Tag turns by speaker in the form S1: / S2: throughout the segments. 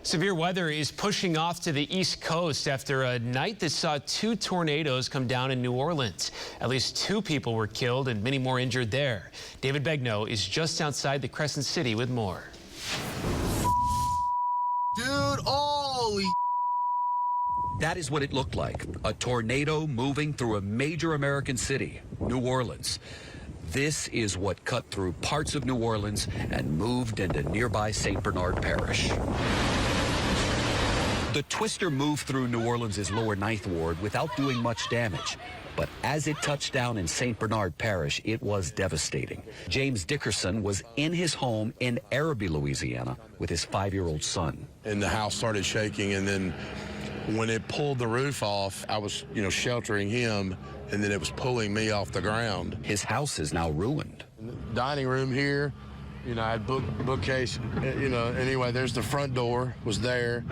S1: Severe weather is pushing off to the East Coast after a night that saw 2 tornadoes come down in New Orleans. At least 2 people were killed and many more injured there. David Begnaud is just outside the Crescent City with more.
S2: Dude, holy.
S3: That is what it looked like. A tornado moving through a major American city, New Orleans. This is what cut through parts of New Orleans and moved into nearby St. Bernard Parish. The twister moved through New Orleans' lower 9th Ward without doing much damage. But as it touched down in St. Bernard Parish, it was devastating. James Dickerson was in his home in Araby, Louisiana, with his 5-year-old son.
S2: And the house started shaking, and then when it pulled the roof off, I was, sheltering him, and then it was pulling me off the ground.
S3: His house is now ruined.
S2: Dining room here, I had bookcase, anyway, there's the front door, was there.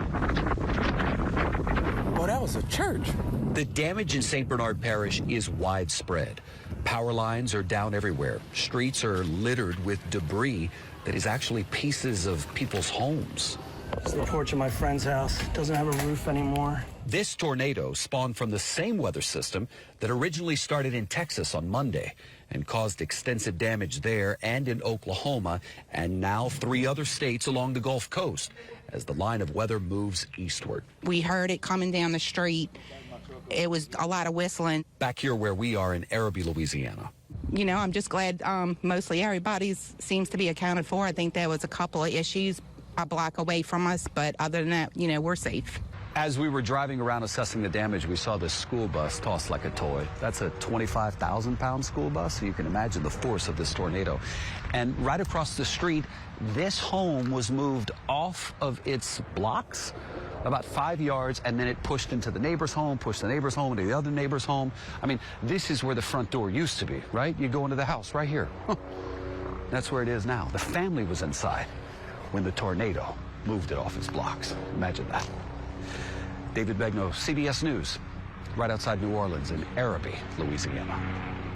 S4: Well, that was a church.
S3: The damage in St. Bernard Parish is widespread. Power lines are down everywhere. Streets are littered with debris that is actually pieces of people's homes.
S4: It's the porch of my friend's house. It doesn't have a roof anymore.
S3: This tornado spawned from the same weather system that originally started in Texas on Monday and caused extensive damage there and in Oklahoma and now 3 other states along the Gulf Coast as the line of weather moves eastward.
S5: We heard it coming down the street. It was a lot of whistling.
S3: Back here where we are in Araby, Louisiana.
S5: I'm just glad mostly everybody seems to be accounted for. I think there was a couple of issues a block away from us, but other than that, we're safe.
S3: As we were driving around assessing the damage, we saw this school bus tossed like a toy. That's a 25,000-pound school bus, so you can imagine the force of this tornado. And right across the street, this home was moved off of its blocks about 5 yards, and then it pushed into the neighbor's home, pushed the neighbor's home into the other neighbor's home. I mean, this is where the front door used to be, right? You go into the house right here. That's where it is now. The family was inside when the tornado moved it off its blocks. Imagine that. David Begnaud, CBS News, right outside New Orleans in Araby, Louisiana.